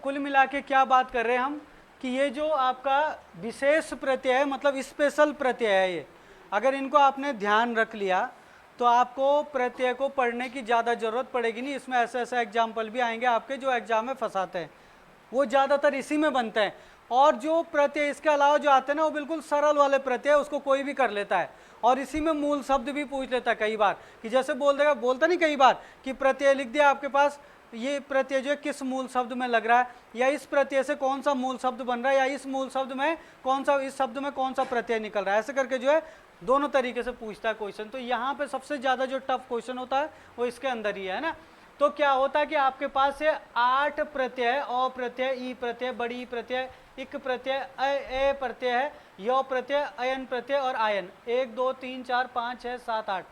कुल मिला के क्या बात कर रहे हैं हम कि ये जो आपका विशेष प्रत्यय है, मतलब स्पेशल प्रत्यय है ये, अगर इनको आपने ध्यान रख लिया तो आपको प्रत्यय को पढ़ने की ज़्यादा ज़रूरत पड़ेगी नहीं। इसमें ऐसे ऐसे एग्जाम्पल भी आएंगे आपके जो एग्जाम में फंसाते हैं, वो ज़्यादातर इसी में बनते हैं। और जो प्रत्यय इसके अलावा जो आते हैं ना, वो बिल्कुल सरल वाले प्रत्यय, उसको कोई भी कर लेता है। और इसी में मूल शब्द भी पूछ लेता है कई बार, कि जैसे बोल देगा, बोलता नहीं कई बार कि प्रत्यय लिख दिया आपके पास, ये प्रत्यय जो है किस मूल शब्द में लग रहा है, या इस प्रत्यय से कौन सा मूल शब्द बन रहा है, या इस मूल शब्द में कौन सा, इस शब्द में कौन सा प्रत्यय निकल रहा है, ऐसे करके जो है दोनों तरीके से पूछता है क्वेश्चन। तो यहाँ पे सबसे ज़्यादा जो टफ क्वेश्चन होता है वो इसके अंदर ही है ना। तो क्या होता है कि आपके पास ये 8 प्रत्यय, अ प्रत्यय, ई प्रत्यय, बड़ी प्रत्यय, इक प्रत्यय, ए प्रत्यय है, यो प्रत्यय, अयन प्रत्यय और आयन, 1 2 3 4 5 6 7 8,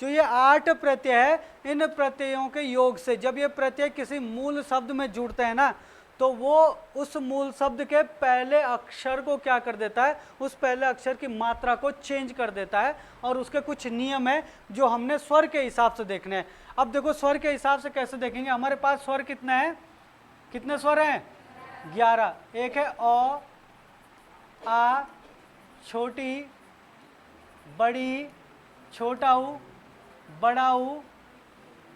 जो ये 8 प्रत्यय है, इन प्रत्ययों के योग से जब ये प्रत्यय किसी मूल शब्द में जुड़ते हैं ना, तो वो उस मूल शब्द के पहले अक्षर को क्या कर देता है, उस पहले अक्षर की मात्रा को चेंज कर देता है। और उसके कुछ नियम है जो हमने स्वर के हिसाब से देखने हैं। अब देखो स्वर के हिसाब से कैसे देखेंगे, हमारे पास स्वर कितने हैं, कितने स्वर हैं, 11। एक है अ, आ, छोटी, बड़ी, छोटा ऊ, बड़ा ऊ,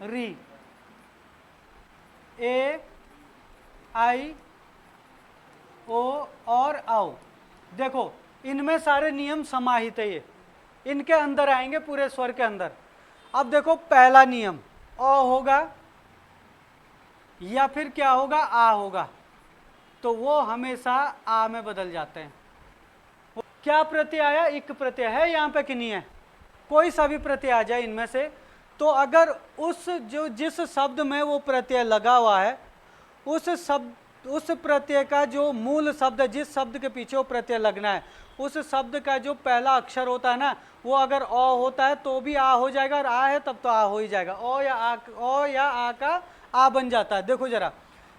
री, ए, आई, ओ और आओ। देखो इनमें सारे नियम समाहित है, ये इनके अंदर आएंगे पूरे स्वर के अंदर। अब देखो पहला नियम अ होगा या फिर क्या होगा, आ होगा, तो वो हमेशा आ में बदल जाते हैं। क्या प्रत्यय आया, इक प्रत्यय है यहाँ पे कि नहीं है, कोई सा भी प्रत्यय आ जाए इनमें से, तो अगर उस जो जिस शब्द में वो प्रत्यय लगा हुआ है, उस शब्द, उस प्रत्यय का जो मूल शब्द है, जिस शब्द के पीछे वो प्रत्यय लगना है, उस शब्द का जो पहला अक्षर होता है ना, वो अगर अ होता है तो भी आ हो जाएगा, और आ है तब तो आ हो ही जाएगा। ओ या आ का आ बन जाता है। देखो जरा,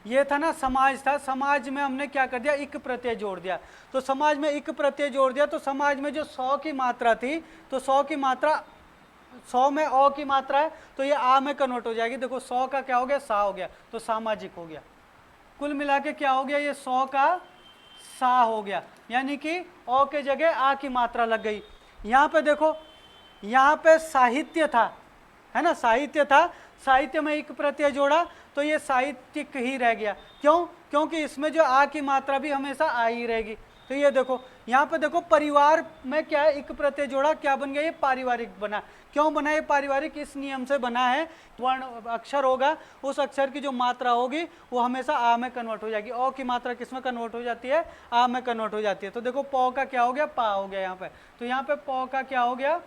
ये था ना समाज था, समाज में हमने क्या कर दिया, इक प्रत्यय जोड़ दिया। तो समाज में इक प्रत्यय जोड़ दिया तो समाज में जो 100 की मात्रा थी, तो 100 की मात्रा, 100 में अ की मात्रा है तो ये आ में कन्वर्ट हो जाएगी। देखो 100 का क्या हो गया, सा हो गया, तो सामाजिक हो गया। कुल मिला के क्या हो गया, ये 100 का सा हो गया, यानी कि अ के जगह आ की मात्रा लग गई। यहाँ पे देखो, यहाँ पे साहित्य था, है ना, साहित्य था, साहित्य में एक प्रत्यय जोड़ा तो ये साहित्यिक ही रह गया। क्यों, क्योंकि इसमें जो आ की मात्रा भी हमेशा आ ही रहेगी। तो ये देखो यहाँ पे देखो, परिवार में क्या है, एक प्रत्यय जोड़ा, क्या बन गया, ये पारिवारिक बना। क्यों बना ये पारिवारिक, इस नियम से बना है, वर्ण अक्षर होगा, उस अक्षर की जो मात्रा होगी वो हमेशा आ में कन्वर्ट हो जाएगी। अ की मात्रा किस में कन्वर्ट हो जाती है, आ में कन्वर्ट हो जाती है। तो देखो प का क्या हो गया, पा हो गया यहाँ पे, तो यहाँ पे प का क्या हो गया,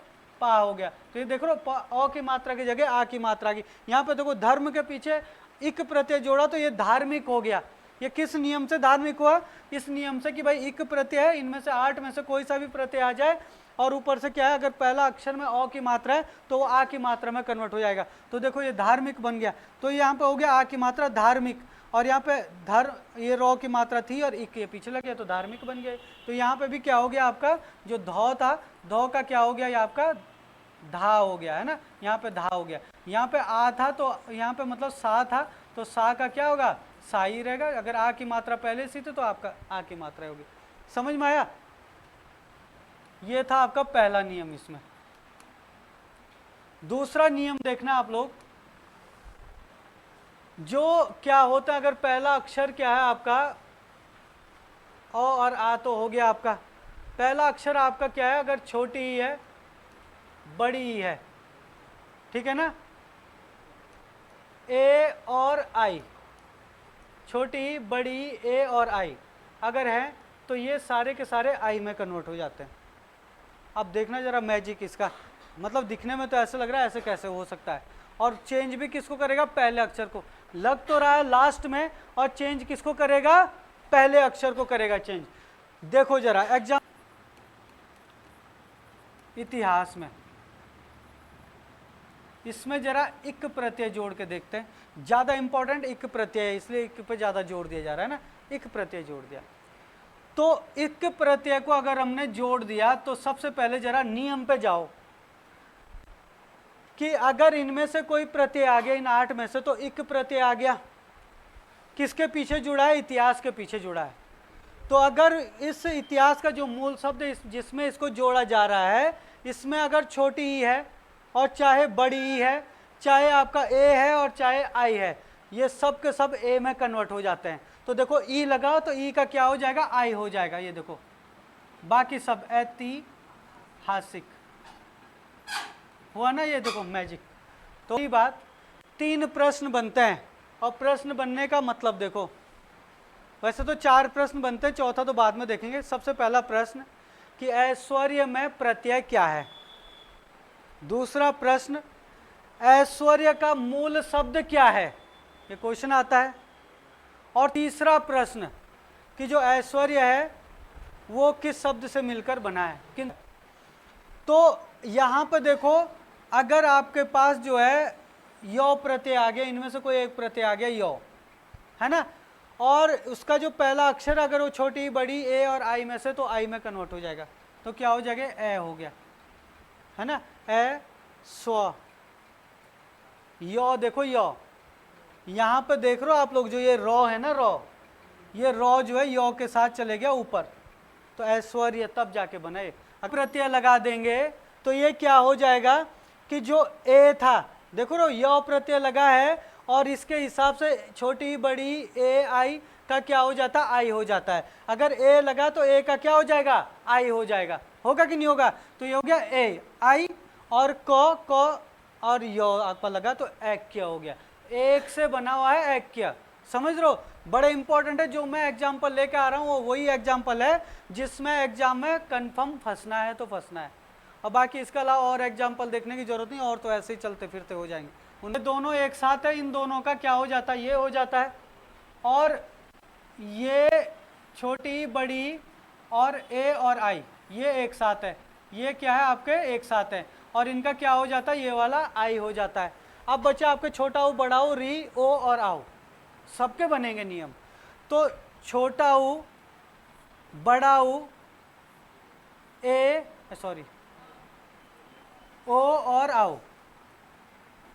पा हो गया। तो ये देखो अ की मात्रा की जगह आ की मात्रा की। यहाँ पे देखो धर्म के पीछे इक प्रत्यय जोड़ा तो ये धार्मिक हो गया। ये किस नियम से धार्मिक हुआ, इस नियम से कि भाई इक प्रत्यय है, इनमें से 8 में से कोई सा भी प्रत्यय आ जाए, और ऊपर से क्या है, अगर पहला अक्षर में अ की मात्रा है तो वो आ की मात्रा में कन्वर्ट हो जाएगा। तो देखो ये धार्मिक बन गया। तो यहाँ पे हो गया आ की मात्रा धार्मिक, और यहाँ पे ये रॉ की मात्रा थी और इक ये पीछे लग गया तो धार्मिक बन गया। तो यहाँ पे भी क्या हो गया, आपका जो धौ था, धौ का क्या हो गया, ये आपका धा हो गया, है ना, यहाँ पे धा हो गया। यहाँ पे आ था तो यहाँ पे मतलब सा था, तो सा का क्या होगा, सा ही रहेगा। अगर आ की मात्रा पहले से थी तो आपका आ की मात्रा होगी। समझ में आया, ये था आपका पहला नियम। इसमें दूसरा नियम देखना आप लोग, जो क्या होता है, अगर पहला अक्षर क्या है आपका, अ और आ तो हो गया आपका, पहला अक्षर आपका क्या है, अगर छोटी ही है, बड़ी ही है, ठीक है ना, ए और आई, छोटी बड़ी ए और आई अगर है तो ये सारे के सारे आई में कन्वर्ट हो जाते हैं। अब देखना जरा मैजिक इसका, मतलब दिखने में तो ऐसे लग रहा है, ऐसे कैसे हो सकता है। और चेंज भी किसको करेगा, पहले अक्षर को। लग तो रहा है लास्ट में, और चेंज किसको करेगा, पहले अक्षर को करेगा चेंज। देखो जरा एग्जाम, इतिहास में इसमें जरा इक प्रत्यय जोड़ के देखते हैं। ज्यादा इंपॉर्टेंट इक प्रत्यय है, इसलिए इक पे ज्यादा जोड़ दिया जा रहा है ना, इक प्रत्यय जोड़ दिया। तो इक प्रत्यय को अगर हमने जोड़ दिया तो सबसे पहले जरा नियम पे जाओ कि अगर इनमें से कोई प्रत्यय आ गया, इन 8 में से, तो इक प्रत्यय आ गया, किसके पीछे जुड़ा है? इतिहास के पीछे जुड़ा है। तो अगर इस इतिहास का जो मूल शब्द जिसमें इसको जोड़ा जा रहा है, इसमें अगर छोटी ई है और चाहे बड़ी ई है, चाहे आपका ए है और चाहे आई है, ये सब के सब ए में कन्वर्ट हो जाते हैं। तो देखो ई लगाओ तो ई का क्या हो जाएगा? आई हो जाएगा। ये देखो बाकी सब ऐतिहासिक हुआ ना, ये देखो मैजिक। तो ये बात, 3 प्रश्न बनते हैं और प्रश्न बनने का मतलब देखो, वैसे तो 4 प्रश्न बनते हैं, चौथा तो बाद में देखेंगे। सबसे पहला प्रश्न कि ऐश्वर्य में प्रत्यय क्या है। दूसरा प्रश्न, ऐश्वर्य का मूल शब्द क्या है, ये क्वेश्चन आता है। और तीसरा प्रश्न कि जो ऐश्वर्य है वो किस शब्द से मिलकर बना है, किन। तो यहाँ पर देखो, अगर आपके पास जो है यो प्रत्यय आ गया, इनमें से कोई एक प्रत्यय आ गया यो, है ना, और उसका जो पहला अक्षर अगर वो छोटी बड़ी ए और आई में से, तो आई में कन्वर्ट हो जाएगा। तो क्या हो जाएगा? ए हो गया, है ना, ए स्व यो। देखो यो, यहाँ पे देख रहे हो आप लोग, जो ये रॉ है ना, रॉ, ये रॉ जो है यो के साथ चले गया ऊपर, तो ऐश्वर्य तब जाके बने। प्रत्यय लगा देंगे तो ये क्या हो जाएगा कि जो ए था, देखो रो यो प्रत्यय लगा है और इसके हिसाब से छोटी बड़ी ए आई का क्या हो जाता है? आई हो जाता है। अगर ए लगा तो ए का क्या हो जाएगा? आई हो जाएगा। होगा कि नहीं होगा? तो ये हो गया ए आई, और क और यो आपका लगा तो ऐक्य हो गया। एक से बना हुआ है ऐक्य, समझ रहे हो? बड़े इंपॉर्टेंट है। जो मैं एग्जाम्पल लेके आ रहा हूँ वो वही एग्जाम्पल है जिसमें एग्जाम में कंफर्म फंसना है तो फंसना है, और बाकी इसके अलावा और एग्जाम्पल देखने की जरूरत नहीं, और तो ऐसे ही चलते फिरते हो जाएंगे। उन्हें दोनों एक साथ है, इन दोनों का क्या हो जाता है? ये हो जाता है। और ये छोटी बड़ी और ए और आई ये एक साथ है, ये क्या है? आपके एक साथ है, और इनका क्या हो जाता है? ये वाला आई हो जाता है। अब बच्चा आपके छोटा ऊ, बड़ा ऊ, री, ओ और आओ, सबके बनेंगे नियम। तो छोटा ऊ, बड़ा ऊ, ए सॉरी ओ और आओ,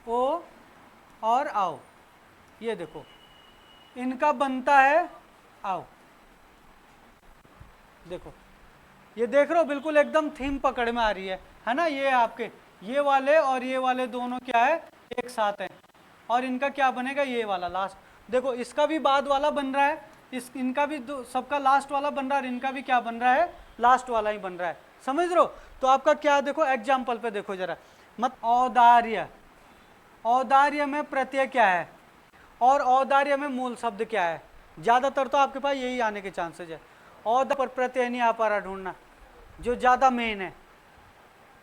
ओ और आओ, ये देखो इनका बनता है आओ। देखो ये देख रहे हो, बिल्कुल एकदम थीम पकड़ में आ रही है ना। ये आपके ये वाले और ये वाले दोनों क्या है? एक साथ हैं, और इनका क्या बनेगा? ये वाला लास्ट। देखो इसका भी बाद वाला बन रहा है, इनका भी सबका लास्ट वाला बन रहा है, और इनका भी क्या बन रहा है? लास्ट वाला ही बन रहा है, समझ रहे हो? तो आपका क्या, देखो एग्जाम्पल पे देखो जरा। मत औदार्य, औदार्य में प्रत्यय क्या है और औदार्य में मूल शब्द क्या है? ज्यादातर तो आपके पास यही आने के चांसेज है। औदा पर प्रत्यय नहीं आ पा रहा ढूंढना, जो ज्यादा मेन है।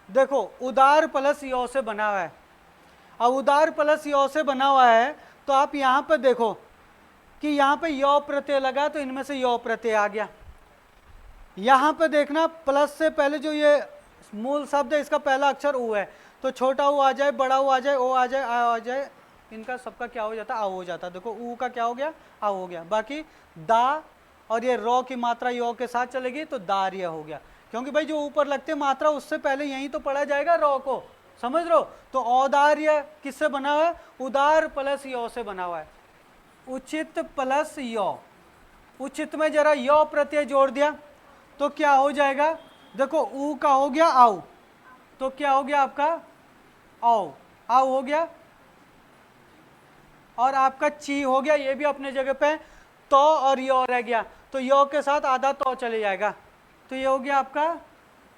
देखो उदार प्लस यो से बना हुआ है। अब उदार प्लस यो से बना हुआ है तो आप यहाँ पे देखो कि यहाँ पे यो प्रत्यय लगा तो इनमें से यो प्रत्यय आ गया। यहाँ पे देखना प्लस से पहले जो ये मूल शब्द है इसका पहला अक्षर ऊ है, तो छोटा ऊ आ जाए, बड़ा ऊ आ जाए, ओ आ जाए, आ जाए, इनका सबका क्या हो जाता है? आ हो जाता है। देखो ऊ का क्या हो गया? आ हो गया। बाकी दा और ये रॉ की मात्रा यो के साथ चलेगी तो दार्य हो गया, क्योंकि भाई जो ऊपर लगते मात्रा उससे पहले यहीं तो पढ़ा जाएगा रॉ को, समझ रहे हो? तो औदार्य किससे बना हुआ है? उदार प्लस यो से बना हुआ है। उचित प्लस यो, उचित में जरा यो प्रत्यय जोड़ दिया तो क्या हो जाएगा? देखो ऊ का हो गया आओ, तो क्या हो गया आपका? आओ, आओ हो गया, और आपका ची हो गया, ये भी अपने जगह पे। तो और यो रह गया, तो यो के साथ आधा तो चले जाएगा, तो ये हो गया आपका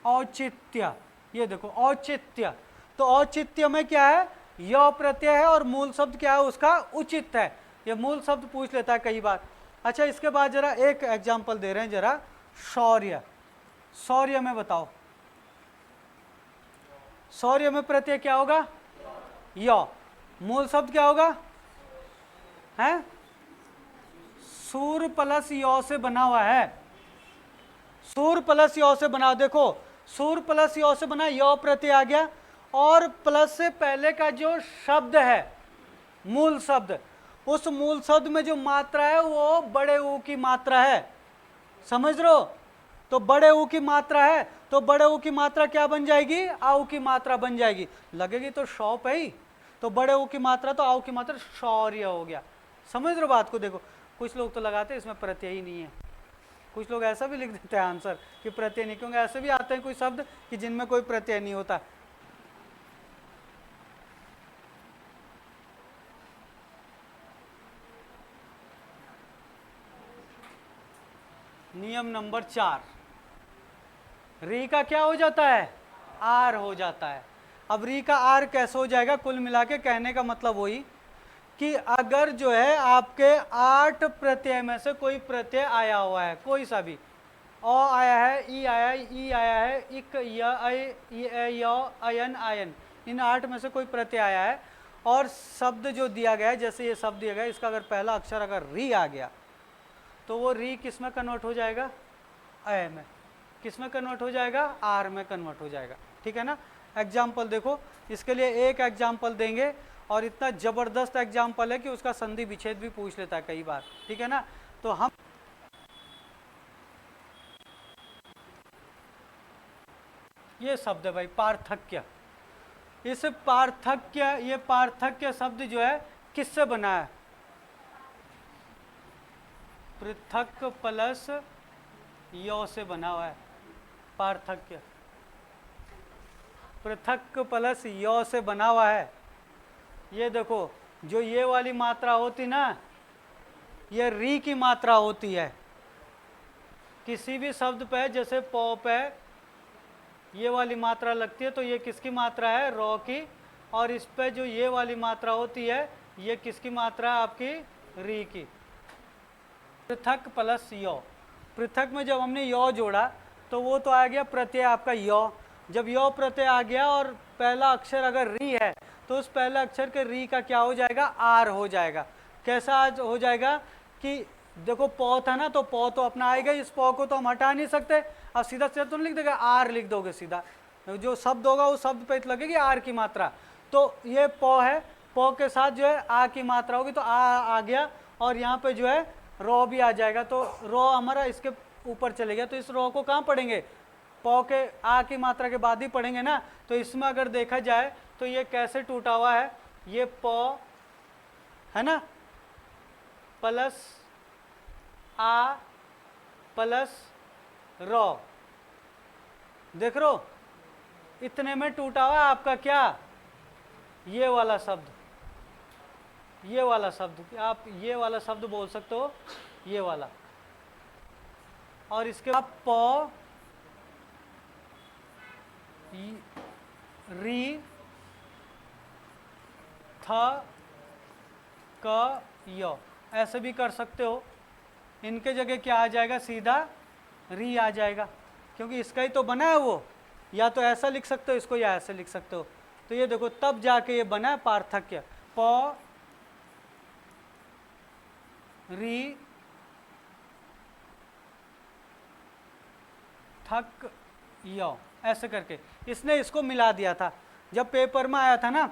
औचित्य। ये देखो औचित्य, तो औचित्य में क्या है? यो प्रत्यय है और मूल शब्द क्या है उसका? उचित है। ये मूल शब्द पूछ लेता है कई बार। अच्छा इसके बाद जरा एक एग्जाम्पल दे रहे हैं जरा, शौर्य। शौर्य में बताओ, शौर्य में प्रत्यय क्या होगा? यो। मूल शब्द क्या होगा? है सूर प्लस यो से बना हुआ है, सूर प्लस यो से बना। देखो सूर प्लस यो से बना, यो प्रत्यय आ गया, और प्लस से पहले का जो शब्द है मूल शब्द, उस मूल शब्द में जो मात्रा है वो बड़े ऊ की मात्रा है, समझ रहे हो? तो बड़े ऊ की मात्रा है, तो बड़े ऊ की मात्रा क्या बन जाएगी? आऊ की मात्रा बन जाएगी। लगेगी तो शौप है ही, तो बड़े ऊ की मात्रा तो आऊ की मात्रा शौर्य हो गया। समझ रहे हो बात को? देखो कुछ लोग तो लगाते हैं इसमें प्रत्यय ही नहीं है, कुछ लोग ऐसा भी लिख देते हैं आंसर कि प्रत्यय नहीं, क्योंकि ऐसे भी आते हैं कोई शब्द कि जिनमें कोई प्रत्यय नहीं होता। नियम नंबर 4, री का क्या हो जाता है, आर हो जाता है। अब री का आर कैसे हो जाएगा, कुल मिला के कहने का मतलब वही कि अगर जो है आपके 8 प्रत्यय में से कोई प्रत्यय आया हुआ है, कोई सा भी, अ आया है, ई आया है, ई आया है, इक, य, अयन, आयन, इन 8 में से कोई प्रत्यय आया है और शब्द जो दिया गया है, जैसे ये शब्द दिया गया है, इसका अगर पहला अक्षर अगर री आ गया तो वो री किस में कन्वर्ट हो जाएगा, अय में। किस में कन्वर्ट हो जाएगा, आर में कन्वर्ट हो जाएगा। ठीक है ना। एग्जाम्पल देखो, इसके लिए एक एग्जाम्पल देंगे और इतना जबरदस्त एग्जाम्पल है कि उसका संधि विच्छेद भी पूछ लेता है कई बार। ठीक है ना। तो हम ये शब्द है भाई पार्थक्य। इस पार्थक्य, ये पार्थक्य शब्द जो है किससे बना है, पृथक प्लस यो से बना हुआ है। पार्थक्य पृथक प्लस यो से बना हुआ है। ये देखो, जो ये वाली मात्रा होती ना, ये री की मात्रा होती है। किसी भी शब्द पे, जैसे पौ पे ये वाली मात्रा लगती है तो ये किसकी मात्रा है, रॉ की। और इस पे जो ये वाली मात्रा होती है, ये किसकी मात्रा है, आपकी री की। पृथक प्लस यो, पृथक में जब हमने यो जोड़ा तो वो तो आ गया प्रत्यय आपका यो। जब यो प्रत्यय आ गया और पहला अक्षर अगर री है तो उस पहले अक्षर के री का क्या हो जाएगा, आर हो जाएगा। कैसा आज हो जाएगा कि देखो पौ था ना, तो पौ तो अपना आएगा, इस पौ को तो हम हटा नहीं सकते। अब सीधा सीधा तो नहीं लिख देगा, आर लिख दोगे सीधा, जो शब्द होगा उस शब्द पे लगेगी आर की मात्रा। तो ये पौ है, पौ के साथ जो है आ की मात्रा होगी तो आ गया, और यहाँ पे जो है रॉ भी आ जाएगा। तो रॉ हमारा इसके ऊपर चले गया, तो इस रॉ को कहाँ पढ़ेंगे, पौ के आ की मात्रा के बाद ही पढ़ेंगे ना। तो इसमें अगर देखा जाए तो ये कैसे टूटा हुआ है, ये पौ है ना, प्लस आ प्लस रॉ, देख रो इतने में टूटा हुआ आपका क्या, ये वाला शब्द, ये वाला शब्द, आप ये वाला शब्द बोल सकते हो, ये वाला। और इसके बाद पौ री थ क य, ऐसे भी कर सकते हो। इनके जगह क्या आ जाएगा, सीधा री आ जाएगा, क्योंकि इसका ही तो बना है वो। या तो ऐसा लिख सकते हो इसको, या ऐसे लिख सकते हो। तो ये देखो तब जाके ये बना है पार्थक्य, पौ री थक यो, ऐसे करके इसने इसको मिला दिया था। जब पेपर में आया था ना,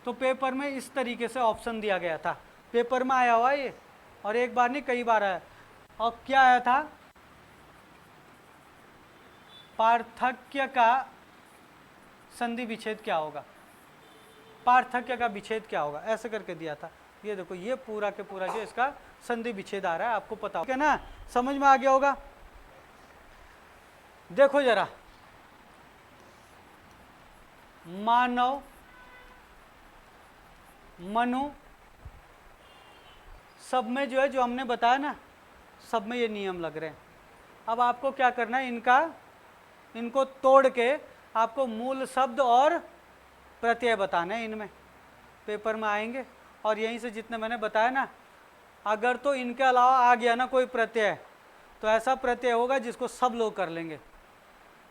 तो पेपर में इस तरीके से ऑप्शन दिया गया था, पेपर में आया हुआ ये, और एक बार नहीं कई बार आया। और क्या आया था, पार्थक्य का संधि विच्छेद क्या होगा, पार्थक्य का विच्छेद क्या होगा, ऐसे करके दिया था। ये देखो ये पूरा के पूरा जो इसका संधि विच्छेद आ रहा है, आपको पता होगा ना, समझ में आ गया होगा। देखो जरा, मानव, मनु, सब में जो है, जो हमने बताया ना, सब में ये नियम लग रहे हैं। अब आपको क्या करना है, इनको तोड़ के आपको मूल शब्द और प्रत्यय बताना है। इनमें पेपर में आएंगे, और यहीं से जितने मैंने बताया ना, अगर तो इनके अलावा आ गया ना कोई प्रत्यय, तो ऐसा प्रत्यय होगा जिसको सब लोग कर लेंगे,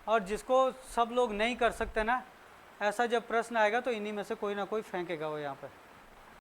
और जिसको सब लोग नहीं कर सकते ना, ऐसा जब प्रश्न आएगा तो इन्हीं में से कोई ना कोई फेंकेगा वो यहाँ पर।